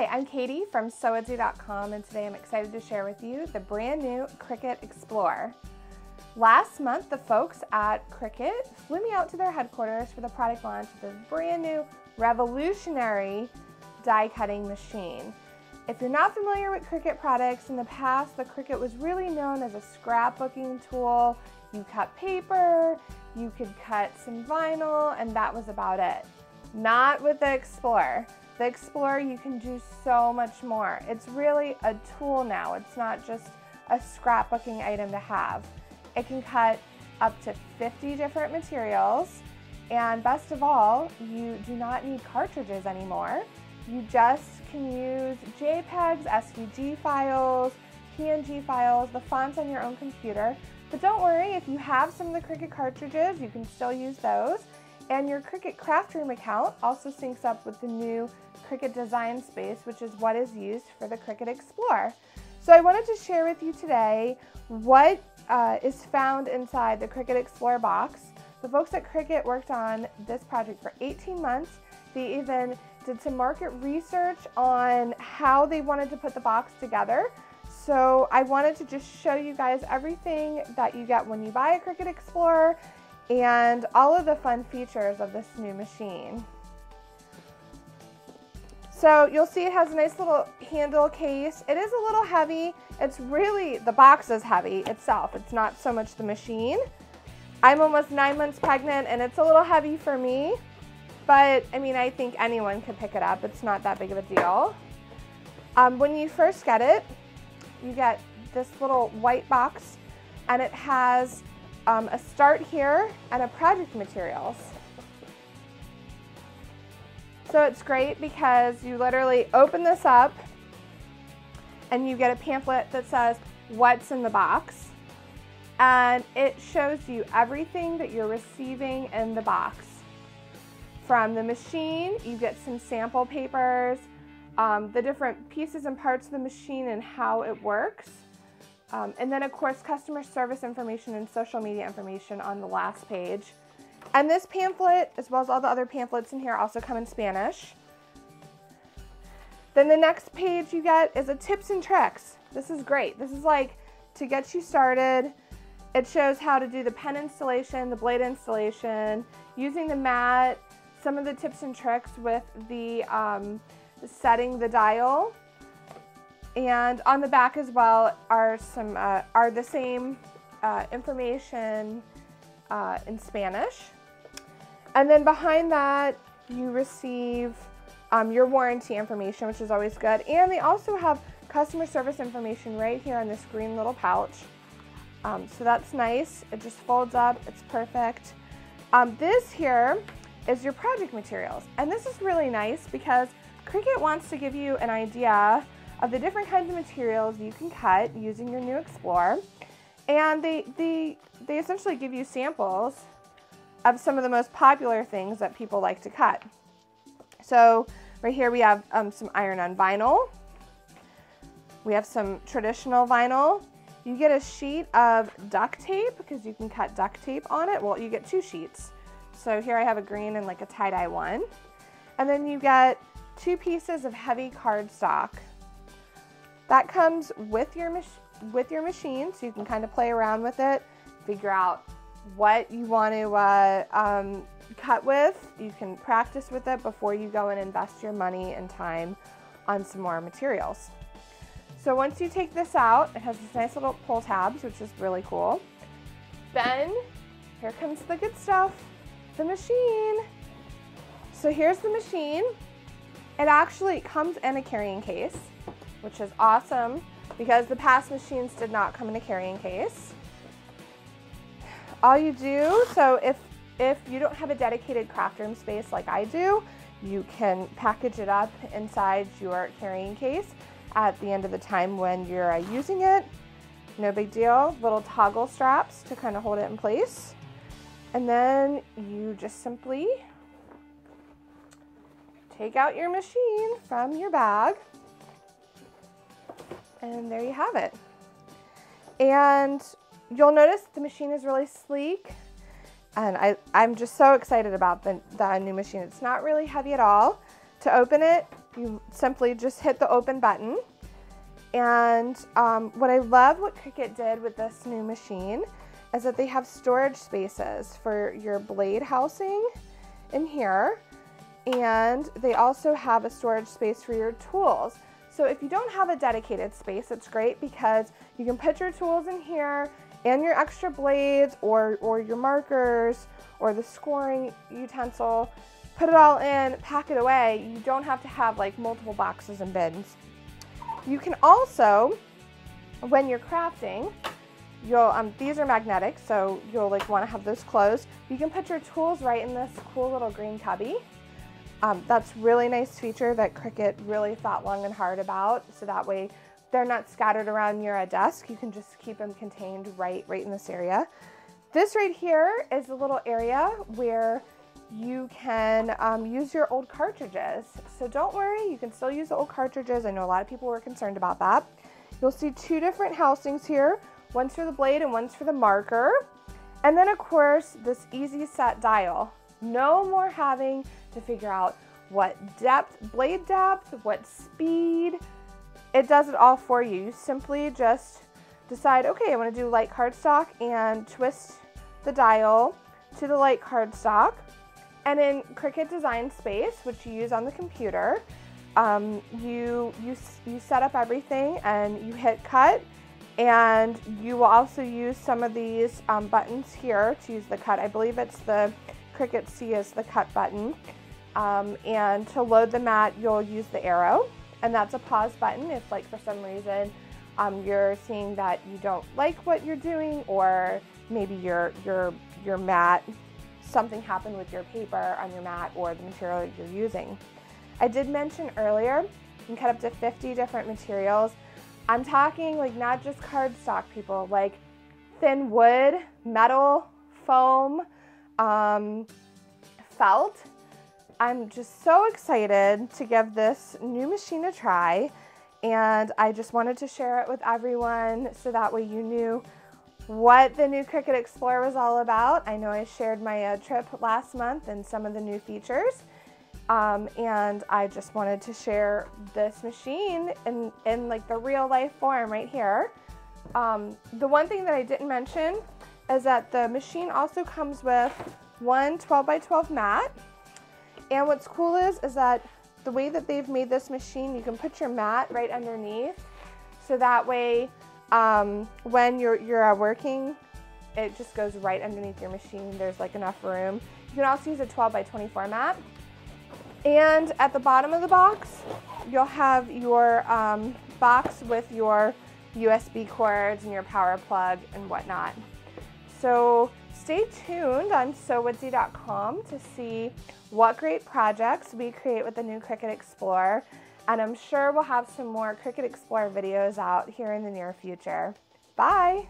Hi, I'm Katie from sewitsy.com, and today I'm excited to share with you the brand new Cricut Explore. Last month, the folks at Cricut flew me out to their headquarters for the product launch of this brand new revolutionary die cutting machine. If you're not familiar with Cricut products, in the past, the Cricut was really known as a scrapbooking tool. You cut paper, you could cut some vinyl, and that was about it. Not with the Explore. The Explore, you can do so much more. It's really a tool now. It's not just a scrapbooking item to have. It can cut up to 50 different materials, and best of all, you do not need cartridges anymore. You just can use JPEGs, SVG files, PNG files, the fonts on your own computer. But don't worry, if you have some of the Cricut cartridges, you can still use those. And your Cricut Craft Room account also syncs up with the new Cricut Design Space, which is what is used for the Cricut Explore. So I wanted to share with you today what is found inside the Cricut Explore box. The folks at Cricut worked on this project for 18 months. They even did some market research on how they wanted to put the box together. So I wanted to just show you guys everything that you get when you buy a Cricut Explore and all of the fun features of this new machine. So you'll see it has a nice little handle case. It is a little heavy. It's really, the box is heavy itself. It's not so much the machine. I'm almost 9 months pregnant and it's a little heavy for me, but I mean, I think anyone could pick it up. It's not that big of a deal. When you first get it, you get this little white box, and it has a start here and a project materials. So it's great because you literally open this up and you get a pamphlet that says what's in the box, and it shows you everything that you're receiving in the box. From the machine, you get some sample papers, the different pieces and parts of the machine and how it works. And then of course, customer service information and social media information on the last page. And this pamphlet, as well as all the other pamphlets in here, also come in Spanish. Then the next page you get is a tips and tricks. This is great. This is like to get you started. It shows how to do the pen installation, the blade installation, using the mat, some of the tips and tricks with the setting the dial. And on the back as well are some the same information in Spanish. And then behind that you receive your warranty information, which is always good. And they also have customer service information right here on this green little pouch. So that's nice. It just folds up. It's perfect. This here is your project materials. And this is really nice because Cricut wants to give you an idea of the different kinds of materials you can cut using your new Explore. And they essentially give you samples of some of the most popular things that people like to cut. So right here we have some iron-on vinyl. We have some traditional vinyl. You get a sheet of duct tape because you can cut duct tape on it. Well, you get two sheets. So here I have a green and like a tie-dye one. And then you get 2 pieces of heavy cardstock. That comes with your machine, so you can kind of play around with it, figure out what you want to cut with. You can practice with it before you go and invest your money and time on some more materials. So once you take this out, it has this nice little pull tabs, which is really cool. Then here comes the good stuff, the machine. So here's the machine. It actually comes in a carrying case, which is awesome because the past machines did not come in a carrying case. All you do, so if you don't have a dedicated craft room space like I do, you can package it up inside your carrying case at the end of the time when you're using it. No big deal. Little toggle straps to kind of hold it in place. And then you just simply take out your machine from your bag. And there you have it. And you'll notice the machine is really sleek. And I'm just so excited about the new machine. It's not really heavy at all. To open it, You simply just hit the open button. And what I love what Cricut did with this new machine is that they have storage spaces for your blade housing in here. And they also have a storage space for your tools. So if you don't have a dedicated space, it's great because you can put your tools in here and your extra blades or your markers or the scoring utensil, put it all in, pack it away. You don't have to have like multiple boxes and bins. You can also, when you're crafting, these are magnetic, so you'll like want to have those closed. You can put your tools right in this cool little green cubby. That's really nice feature that Cricut really thought long and hard about, so that way they're not scattered around near a desk. You can just keep them contained right in this area. This right here is a little area where you can use your old cartridges. So don't worry, you can still use the old cartridges. I know a lot of people were concerned about that. You'll see two different housings here. One's for the blade and one's for the marker. And then of course, this easy set dial. No more having to figure out what depth, blade depth, what speed. It does it all for you. You simply just decide, okay, I want to do light cardstock and twist the dial to the light cardstock. And in Cricut Design Space, which you use on the computer, you set up everything and you hit cut, and you will also use some of these buttons here to use the cut. I believe it's the Cricut C is the cut button. And to load the mat, you'll use the arrow, and that's a pause button if like for some reason you're seeing that you don't like what you're doing, or maybe your mat, something happened with your paper on your mat or the material you're using. I did mention earlier, you can cut up to 50 different materials. I'm talking like not just cardstock, people, like thin wood, metal, foam, felt. I'm just so excited to give this new machine a try, and I just wanted to share it with everyone so that way you knew what the new Cricut Explore was all about. I know I shared my trip last month and some of the new features, and I just wanted to share this machine in like the real life form right here. The one thing that I didn't mention is that the machine also comes with one 12x12 mat, and what's cool is that the way that they've made this machine, you can put your mat right underneath, so that way when you're working, it just goes right underneath your machine. There's like enough room. You can also use a 12x24 mat. And at the bottom of the box, you'll have your box with your USB cords and your power plug and whatnot. So stay tuned on sewwoodsy.com to see what great projects we create with the new Cricut Explore. And I'm sure we'll have some more Cricut Explore videos out here in the near future. Bye!